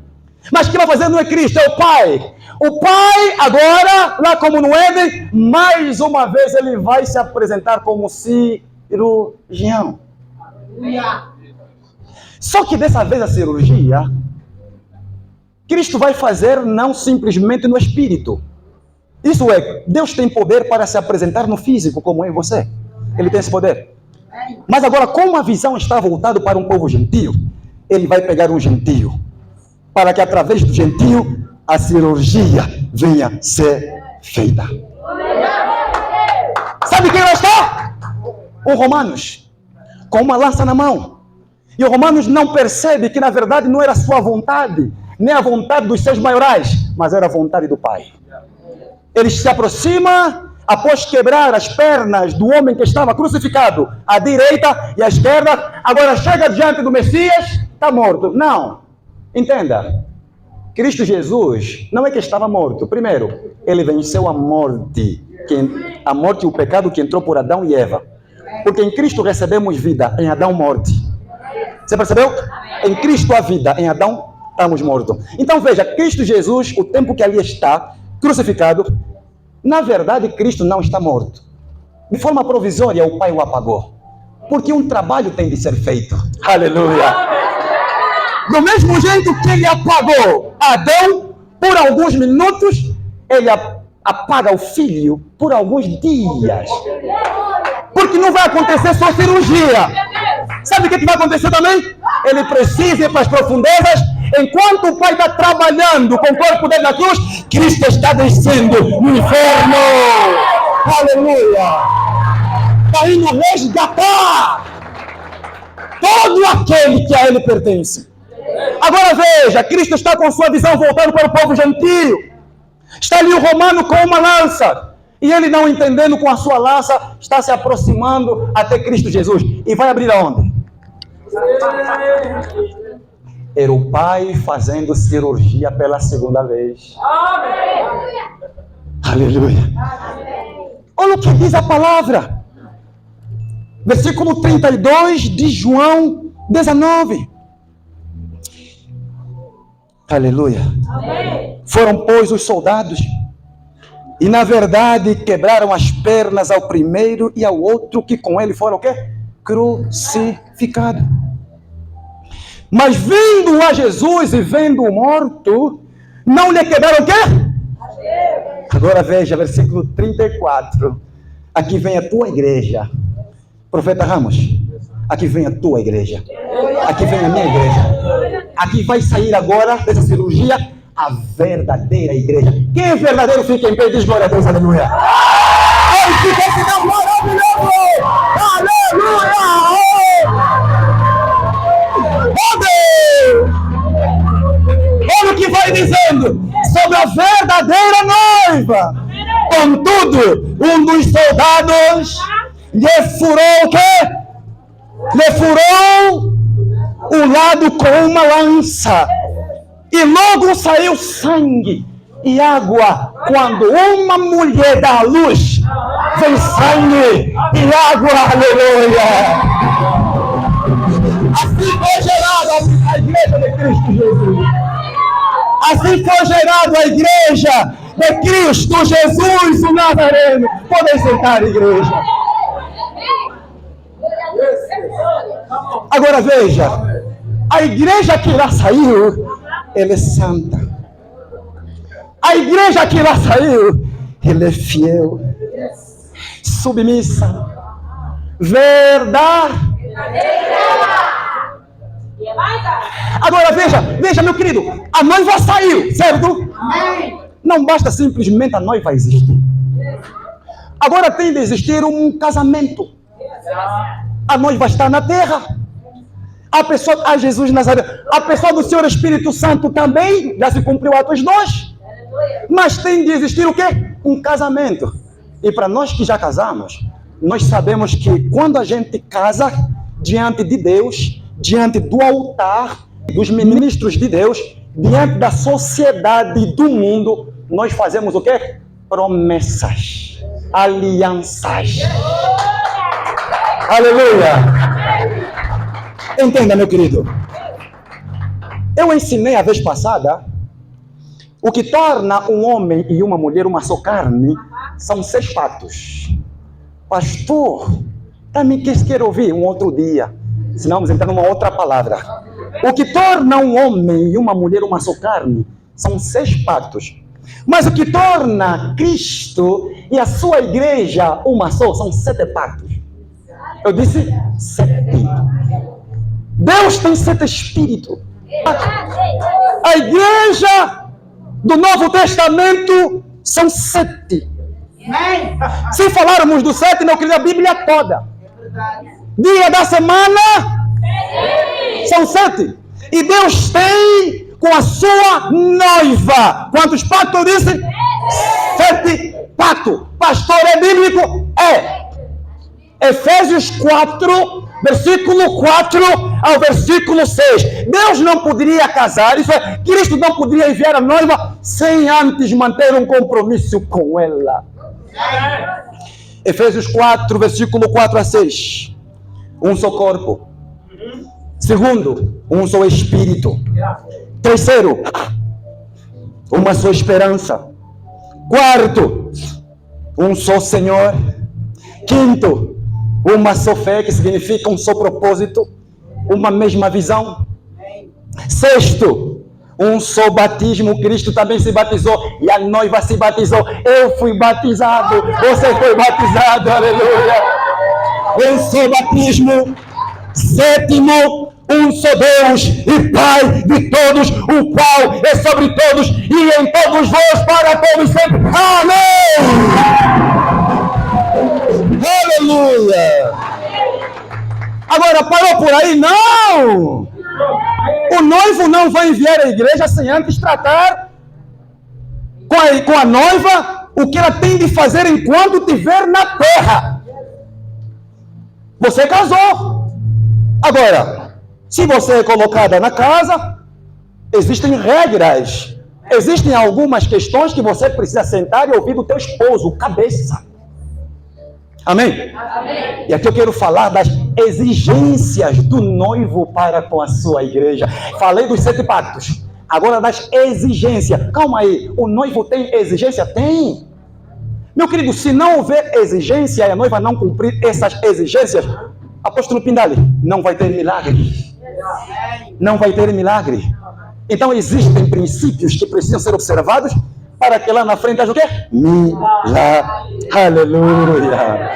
Mas o que vai fazer não é Cristo, é o Pai. O Pai agora, lá como no Éden, mais uma vez ele vai se apresentar como cirurgião. Aleluia. Só que dessa vez a cirurgia, Cristo vai fazer não simplesmente no espírito. Isso é, Deus tem poder para se apresentar no físico, como é você. Ele tem esse poder. Mas agora, como a visão está voltada para um povo gentio, ele vai pegar um gentio, para que através do gentio, a cirurgia venha ser feita. Sabe quem vai estar? O Romanos, com uma lança na mão. E o Romanos não percebe que, na verdade, não era a sua vontade, nem a vontade dos seus maiorais, mas era a vontade do Pai. Ele se aproxima, após quebrar as pernas do homem que estava crucificado, à direita e à esquerda, agora chega diante do Messias, está morto. Não, entenda, Cristo Jesus não é que estava morto. Primeiro, ele venceu a morte e o pecado que entrou por Adão e Eva. Porque em Cristo recebemos vida, em Adão morte. Você percebeu? Em Cristo a vida, em Adão estamos mortos. Então veja, Cristo Jesus, o tempo que ali está, crucificado, na verdade Cristo não está morto. De forma provisória o Pai o apagou. Porque um trabalho tem de ser feito. Aleluia! Do mesmo jeito que ele apagou Adão por alguns minutos, ele apaga o filho por alguns dias. Porque não vai acontecer só cirurgia. Sabe o que vai acontecer também? Ele precisa ir para as profundezas. Enquanto o Pai está trabalhando com o corpo dele na cruz, Cristo está descendo no inferno. Aleluia! Está indo resgatar todo aquele que a ele pertence. Agora veja, Cristo está com sua visão voltando para o povo gentio. Está ali o romano com uma lança. E ele, não entendendo, com a sua lança, está se aproximando até Cristo Jesus. E vai abrir aonde? Era o Pai fazendo cirurgia pela segunda vez. Amém. Aleluia. Olha o que diz a palavra. Versículo 32 de João 19. Aleluia. Amém. Foram, pois, os soldados, e na verdade quebraram as pernas ao primeiro e ao outro, que com ele foram o quê? Crucificados. Mas vendo a Jesus e vendo o morto, não lhe quebraram o quê? Agora veja, versículo 34. Aqui vem a tua igreja. Profeta Ramos, aqui vem a tua igreja. Aqui vem a minha igreja. Aqui vai sair agora dessa cirurgia a verdadeira igreja. Quem é verdadeiro fica em pé e diz glória a Deus, aleluia. Ei, fica esse não maravilhoso! Aleluia! Oh Deus! Olha o que vai dizendo sobre a verdadeira noiva. Contudo, um dos soldados lhe furou o quê? Lhe furou o lado com uma lança. E logo saiu sangue e água. Quando uma mulher dá à luz, vem sangue e água. Aleluia! Assim foi gerada a igreja de Cristo Jesus. Assim foi gerada a igreja de Cristo Jesus, o Nazareno. Podem sentar, igreja. Agora veja, a igreja que lá saiu, ela é santa. A igreja que lá saiu, ela é fiel, submissa, verdadeira. Agora veja, meu querido, a noiva saiu, certo? Não basta simplesmente a noiva existir. Agora tem de existir um casamento. A noiva está na terra. A pessoa, a Jesus de Nazaré, a pessoa do Senhor Espírito Santo também, já se cumpriu Atos 2. Mas tem de existir o quê? Um casamento. E para nós que já casamos, nós sabemos que quando a gente casa diante de Deus, diante do altar, dos ministros de Deus, diante da sociedade do mundo, nós fazemos o quê? Promessas, alianças. Aleluia! Entenda, meu querido. Eu ensinei a vez passada, o que torna um homem e uma mulher uma só carne são 6 pactos. Pastor, também quer ouvir um outro dia. Senão vamos entrar numa outra palavra. O que torna um homem e uma mulher uma só carne são 6 pactos. Mas o que torna Cristo e a sua igreja uma só são 7 pactos. Eu disse 7. Deus tem 7 espíritos. A igreja do Novo Testamento são 7. Se falarmos do 7, meu querido, a Bíblia toda. Dia da semana são 7. E Deus tem com a sua noiva. Quantos pactos eu disse? 7 pactos. Pastor, é bíblico? É. Efésios 4, versículo 4 ao versículo 6. Deus não poderia casar, isso é, Cristo não poderia enviar a noiva sem antes manter um compromisso com ela. Efésios 4, versículo 4 a 6. Um só corpo. Segundo, um só espírito. Terceiro, uma só esperança. Quarto, um só Senhor. Quinto, uma só fé, que significa um só propósito, uma mesma visão. Sexto, um só batismo. Cristo também se batizou e a noiva se batizou. Eu fui batizado, você foi batizado, aleluia. Um só batismo. Sétimo, um só Deus e Pai de todos, o qual é sobre todos e em todos vós para todos sempre. Amém! Aleluia! Agora, parou por aí? Não! O noivo não vai enviar a igreja sem antes tratar com a noiva o que ela tem de fazer enquanto estiver na terra. Você casou. Agora, se você é colocada na casa, existem regras. Existem algumas questões que você precisa sentar e ouvir do teu esposo, cabeça. Amém? Amém? E aqui eu quero falar das exigências do noivo para com a sua igreja. Falei dos 7 pactos. Agora das exigências. Calma aí, o noivo tem exigência? Tem. Meu querido, se não houver exigência e a noiva não cumprir essas exigências, apóstolo Pindali, não vai ter milagre. Não vai ter milagre. Então existem princípios que precisam ser observados para que lá na frente haja o quê? Milagre. Aleluia.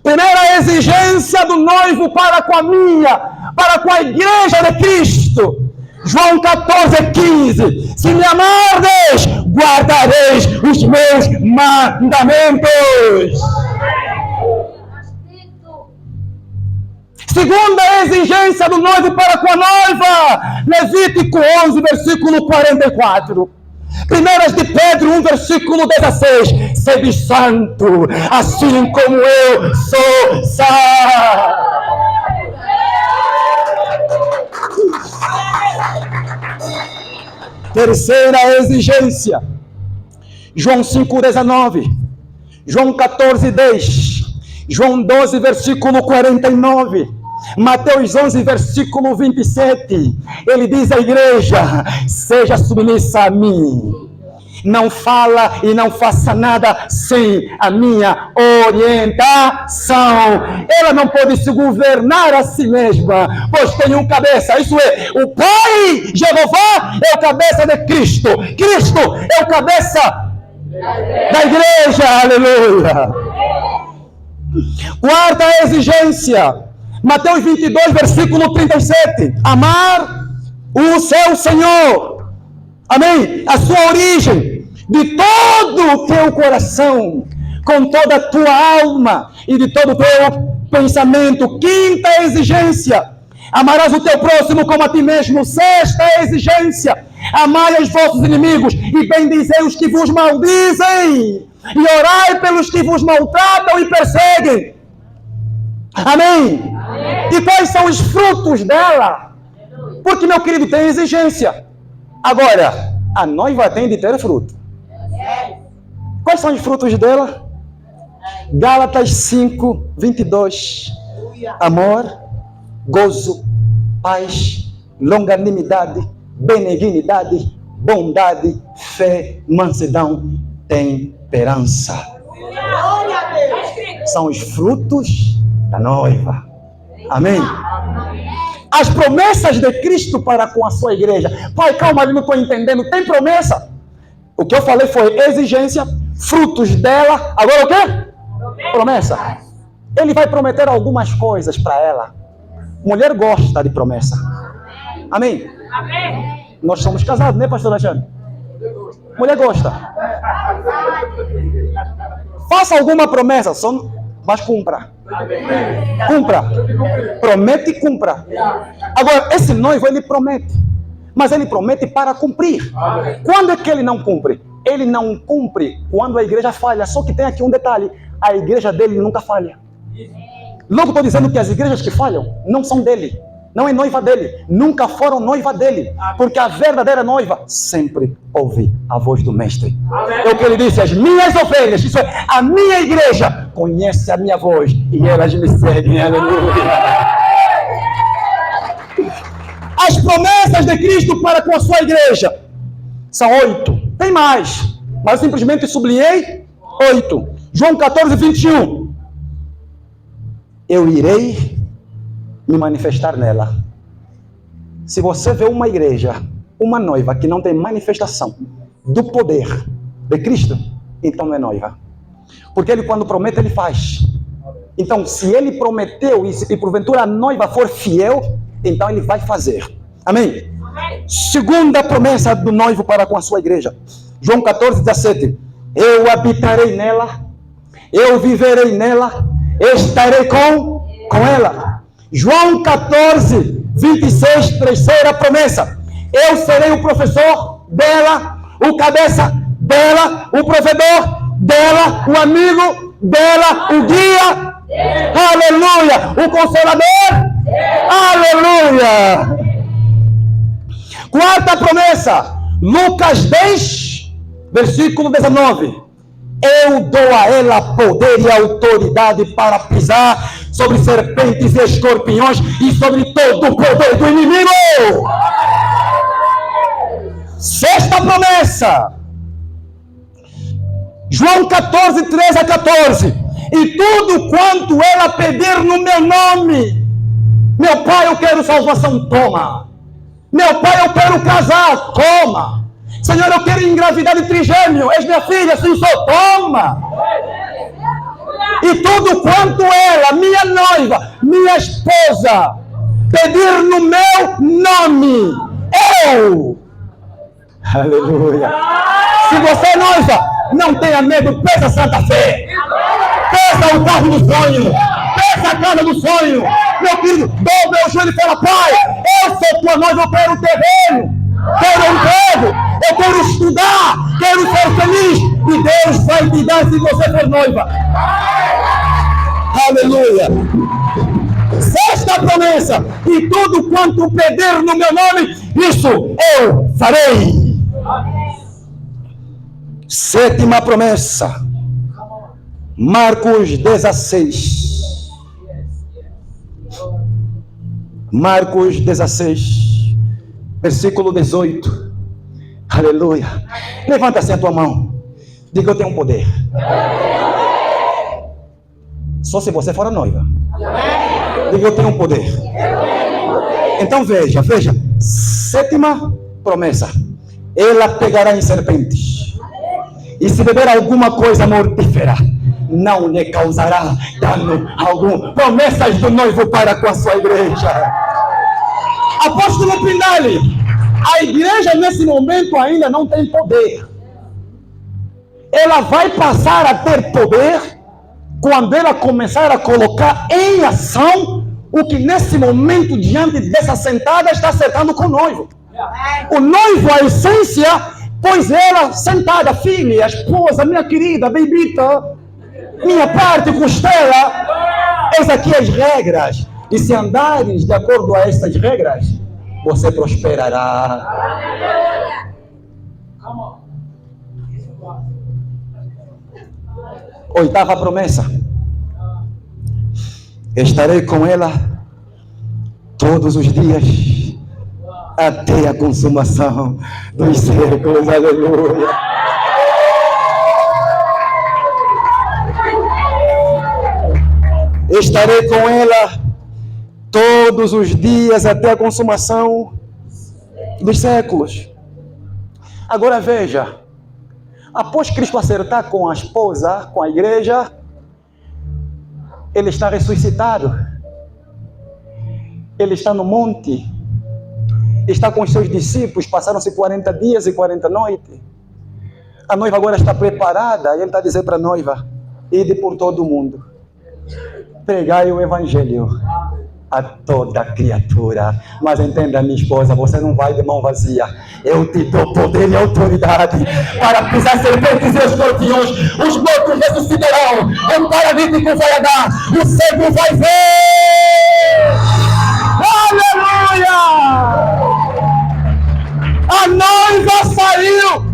Primeira exigência do noivo para com a minha, para com a igreja de Cristo. João 14:15. Se me amardes, guardareis os meus mandamentos. Segunda exigência do noivo para com a noiva. Levítico 11, versículo 44. Primeiras de Pedro 1, versículo 16. Sede santo, assim como eu sou santo. Terceira exigência. João 5:19. João 14:10. João 12, versículo 49. Mateus 11, versículo 27. Ele diz à igreja: seja submissa a mim. Não fala e não faça nada sem a minha orientação. Ela não pode se governar a si mesma, pois tem um cabeça. Isso é, o Pai, Jeová, é o cabeça de Cristo. Cristo é o cabeça da igreja. Aleluia. Quarta exigência. Mateus 22, versículo 37. Amar o seu Senhor. Amém? A sua origem. De todo o teu coração. Com toda a tua alma. E de todo o teu pensamento. Quinta exigência. Amarás o teu próximo como a ti mesmo. Sexta exigência. Amai os vossos inimigos. E bendizei os que vos maldizem. E orai pelos que vos maltratam e perseguem. Amém? Amém. E quais são os frutos dela? Porque, meu querido, tem exigência. Agora, a noiva tem de ter fruto. Quais são os frutos dela? Gálatas 5, 22. Amor, gozo, paz, longanimidade, benignidade, bondade, fé, mansidão, temperança. São os frutos da noiva. Amém? As promessas de Cristo para com a sua igreja. Pai, calma, eu não estou entendendo. Tem promessa? O que eu falei foi exigência, frutos dela. Agora o quê? Promessa. Ele vai prometer algumas coisas para ela. Mulher gosta de promessa. Amém? Amém. Nós somos casados, né, pastor Alexandre? Mulher gosta. Faça alguma promessa, mas cumpra. Cumpra. Promete e cumpra. Agora, esse noivo, ele promete. Mas ele promete para cumprir. Quando é que ele não cumpre? Ele não cumpre quando a igreja falha. Só que tem aqui um detalhe. A igreja dele nunca falha. Logo estou dizendo que as igrejas que falham não são dele. Não é noiva dele. Nunca foram noiva dele. Porque a verdadeira noiva sempre ouve a voz do mestre. É o que ele disse. As minhas ovelhas, isso é, a minha igreja conhece a minha voz. E elas me seguem. Aleluia. As promessas de Cristo para com a sua igreja são 8. Tem mais. Mas eu simplesmente sublinhei 8. João 14, 21. Eu irei me manifestar nela. Se você vê uma igreja, uma noiva que não tem manifestação do poder de Cristo, então não é noiva. Porque ele, quando promete, ele faz. Então, se ele prometeu e porventura a noiva for fiel, então ele vai fazer. Amém? Amém? Segunda promessa do noivo para com a sua igreja. João 14, 17. Eu habitarei nela, eu viverei nela, estarei com ela. João 14, 26, terceira promessa. Eu serei o professor dela, o cabeça dela, o provedor dela, o amigo dela, o guia. Aleluia! O consolador. Aleluia! Quarta promessa. Lucas 10, versículo 19. Eu dou a ela poder e autoridade para pisar sobre serpentes e escorpiões e sobre todo o poder do inimigo. Sexta promessa. João 14, 13 a 14. E tudo quanto ela pedir no meu nome, meu Pai, eu quero salvação, toma. Meu pai, eu quero casar. Toma. Senhor, eu quero engravidar de trigêmeo. És minha filha, sim, só toma. E tudo quanto ela, minha noiva, minha esposa, pedir no meu nome, eu. Aleluia. Se você é noiva, não tenha medo, peça a Santa Fé. Peça o carro do sonho. Peça a casa do sonho. Meu querido, dobre o joelho e fala: Pai, eu sou tua noiva, eu quero o terreno, quero um emprego, eu quero estudar, quero ser feliz. E Deus vai te dar se você for noiva. Aleluia. Sexta promessa: e tudo quanto pedir no meu nome, isso eu farei. Sétima promessa, Marcos 16. Marcos 16, versículo 18. Aleluia. Levanta assim a tua mão. Diga: eu tenho um poder. Só se você for a noiva. Diga: eu tenho um poder. Então veja. Sétima promessa: ela pegará em serpentes, e se beber alguma coisa mortífera, não lhe causará dano algum. Promessas do noivo para com a sua igreja. Apóstolo Pindali, a igreja nesse momento ainda não tem poder. Ela vai passar a ter poder quando ela começar a colocar em ação o que nesse momento, diante dessa sentada, está acertando com o noivo. O noivo, a essência, pois ela sentada, filha, esposa, minha querida, bebita, minha parte, costela, eis aqui as regras. E se andares de acordo a estas regras, você prosperará. Oitava promessa: estarei com ela todos os dias até a consumação dos séculos. Aleluia. Estarei com ela todos os dias até a consumação dos séculos. Agora veja, após Cristo acertar com a esposa, com a igreja, ele está ressuscitado. Ele está no monte, está com os seus discípulos, passaram-se 40 dias e 40 noites. A noiva agora está preparada, e ele está dizendo para a noiva: ide por todo o mundo, pregai o evangelho a toda criatura. Mas entenda, minha esposa, você não vai de mão vazia. Eu te dou poder e autoridade para pisar serpentes e escorpiões. Os mortos ressuscitarão, o paralítico vai andar, o cego vai ver. Aleluia! A noiva saiu.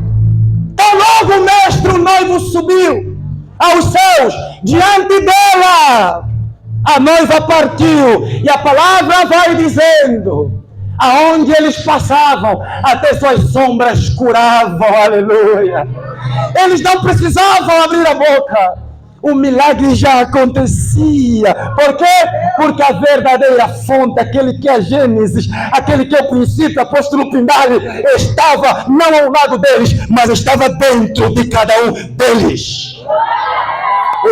Tão logo o mestre, o noivo, subiu aos céus diante dela. A noiva partiu, e a palavra vai dizendo: aonde eles passavam, até suas sombras curavam. Aleluia. Eles não precisavam abrir a boca, o milagre já acontecia. Por quê? Porque a verdadeira fonte, aquele que é a Gênesis, aquele que é o princípio, apóstolo Pindali, estava não ao lado deles, mas estava dentro de cada um deles.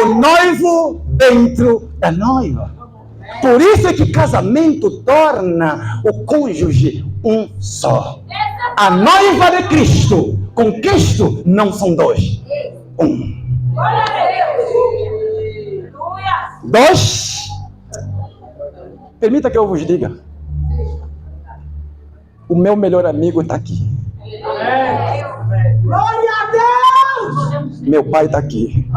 O noivo dentro da noiva. Por isso é que casamento torna o cônjuge um só. A noiva de Cristo, com Cristo, não são dois, um. Dois. Permita que eu vos diga: o meu melhor amigo está aqui. Glória a Deus! Meu pai está aqui.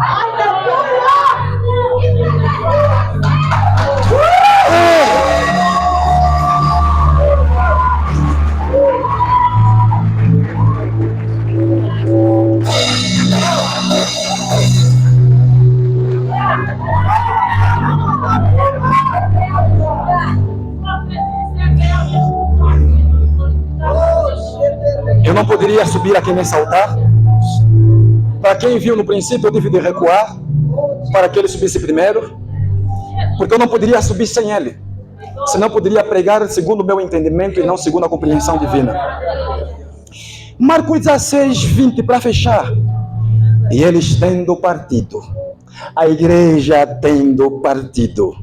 Eu não poderia subir aqui nesse altar. Para quem viu no princípio, eu tive de recuar para que ele subisse primeiro, porque eu não poderia subir sem ele. Senão poderia pregar segundo o meu entendimento e não segundo a compreensão divina. Marcos 16, 20, para fechar. E eles tendo partido, a igreja tendo partido,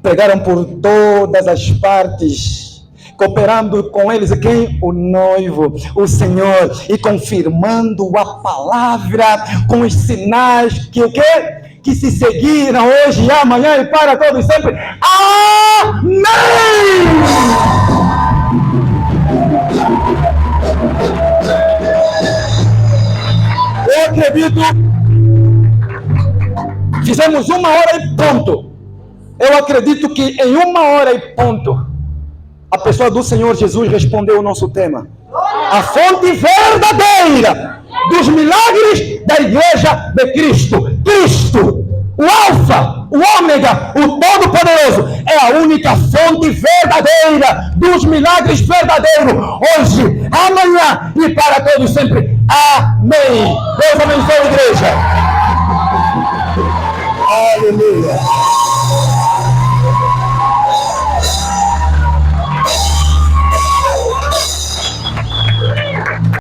pregaram por todas as partes, cooperando com eles quem? O noivo, o Senhor, e confirmando a palavra com os sinais que o quê? Que se seguiram hoje e amanhã e para todos sempre. Amém! Eu acredito, fizemos 1 hora e ponto. Eu acredito que em 1 hora e ponto, a pessoa do Senhor Jesus respondeu o nosso tema. A fonte verdadeira dos milagres da igreja de Cristo. Cristo, o Alfa, o Ômega, o Todo-Poderoso, é a única fonte verdadeira dos milagres verdadeiros. Hoje, amanhã e para todos sempre. Amém. Deus abençoe a igreja. Aleluia.